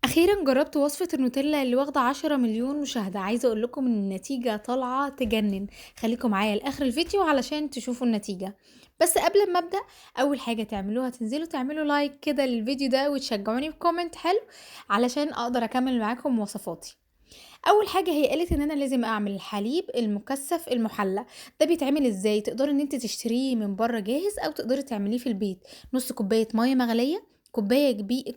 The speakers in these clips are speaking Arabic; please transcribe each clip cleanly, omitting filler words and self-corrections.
أخيرًا جرّبت وصفة النوتيلا اللي واخدة 10 مليون مشاهدة، عايزة أقول لكم إن النتيجة طالعة تجنن، خليكم معايا لآخر الفيديو علشان تشوفوا النتيجة. بس قبل ما أبدأ، أول حاجة تعملوها تنزلوا تعملوا لايك كده للفيديو ده وتشجعوني بكومنت حلو علشان أقدر أكمل معاكم وصفاتي. أول حاجة هي قالت إن أنا لازم أعمل الحليب المكثف المحلى. ده بيتعمل إزاي؟ تقدري إن أنتِ تشتريه من برّه جاهز أو تقدري تعمليه في البيت. نُص كوباية مَيّة مغلية،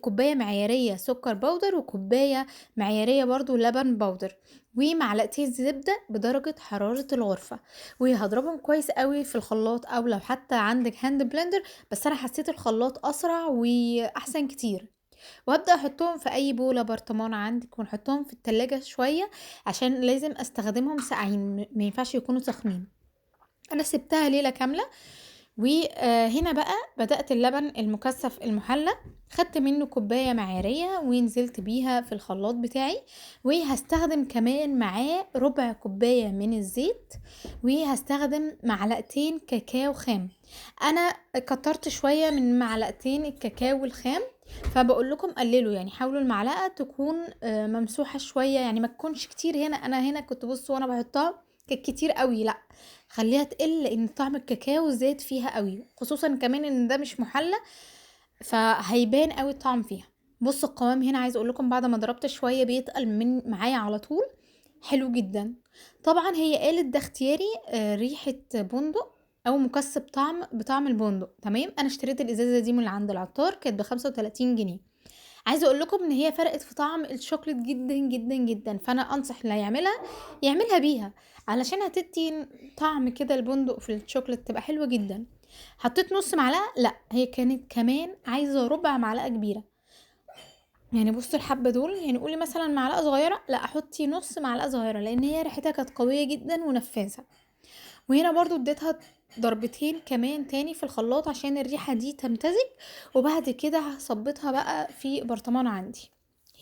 كوباية معيارية سكر بودر، وكوباية معيارية برضه لبن بودر، ومعلقتين زبدة بدرجة حرارة الغرفة، وهاضربهم كويس أوي في الخلاط أو لو حتى عندِك هاند بلندر، بس أنا حسيت الخلاط أسرع وأحسن كتير. وهابدأ أحطهم في أي بولة برطمان عندِك ونحطهم في التلاجة شوية عشان لازم أستخدمهم ساقعين، ما ينفعش يكونوا سخنين. أنا سِبتها ليلة كاملة هنا بقى بدأت اللبن المكثف المُحلّى، خدت منه كوباية معيارية ونزلت بيها في الخلاط بتاعي، وهاستخدم كمان معاه ربع كوباية من الزيت، وهاستخدم معلقتين كاكاو خام. أنا كترت شوية من معلقتين الكاكاو الخام، فباقول لكم قللوا، يعني حاولوا المعلقة تكون ممسوحة شوية، يعني ما تكونش كتير. أنا هنا كنت بُصّوا وأنا باحطها كانت كتير أوي، لأ، خلّيها تقِل لإن طعم الكاكاو زاد فيها أوي، خصوصًا كمان إن ده مش مُحلّى، فهيبان أوي الطعم فيها. بُصّوا القوام هنا عايزة أقول لكم بعد ما ضربت شوية بيتقل معايا على طول، حلو جدًا. طبعًا هي قالت ده اختياري، ريحة بندق أو مكسّب بطعم البندق، تمام. أنا اشتريت الإزازة دي من عند العطار كانت ب35 جنيه. عايزة أقول لكم إن هي فرقت في طعم الشوكولات جدًا، جدًا، جدًا، فأنا أنصح اللي هيعملها يعملها بيها، علشان هتدّي طعم كده البندق في الشوكولات تبقى حلوة جدًا. حطيت نُص معلقة، لأ، هي كانت كمان عايزة ربع معلقة كبيرة. يعني بُصّوا الحبّة دول، يعني قولي مثلًا معلقة صغيرة، لأ حطي نُص معلقة صغيرة، لإن هي ريحتها كانت قوية جدًا ونفاذة. وهنا برضه اديتها ضربتين كمان تاني في الخلاط عشان الريحة دي تمتزج، وبعد كده صبيتها بقى في برطمان عندي.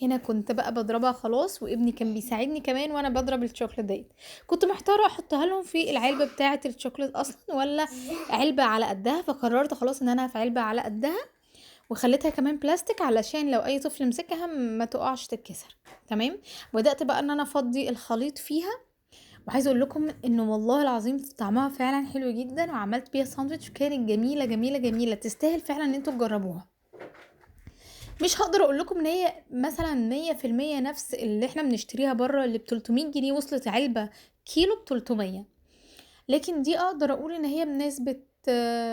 هنا كنت بقى باضربها خلاص، وابني كان بيساعدني كمان وانا باضرب الشوكولاتة ديّة. كنت محتارة احطها لهم في العلبة بتاعة الشوكولات اصلا ولا علبة على قدها، فقررت خلاص ان انا في علبة على قدها، وخليتها كمان بلاستيك علشان لو اي طفل مسكها ما تقعش تتكسر. تمام. بدأت بقى ان انا افضي الخليط فيها، وعايزة أقول لكم إنه والله العظيم طعمها فعلًا حلو جدًا، وعملت بيها ساندويتش وكانت جميلة، جميلة، جميلة، تستاهل فعلًا إن أنتم تجربوها. مش هاقدر أقول لكم إن هي مثلًا 100% نفس اللي إحنا بنشتريها برّه اللي ب300 جنيه وصلت علبة كيلو ب300، لكن دي أقدر أقول إن هي بنسبة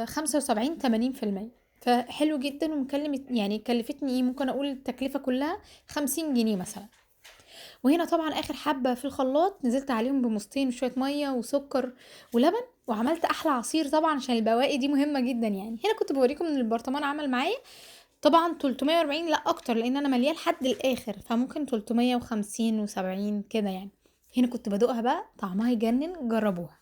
75، 80%. فحلو جدًا يعني كلفتني إيه، ممكن أقول التكلفة كلها 50 جنيه مثلًا. وهنا طبعًا آخر حبة في الخلاط نزلت عليهم بموزتين وشوية مَيّة وسكر ولبن، وعملت أحلى عصير طبعًا عشان البواقي دي مهمة جدًا يعني. هنا كنت باوريكم إن البرطمان عمل معايا طبعًا 340، لأ أكتر، لإن أنا مالياه لحد الآخر، فممكن 350 و70 كده يعني. هنا كنت بادوقها بقى طعمها يجنن، جربوها.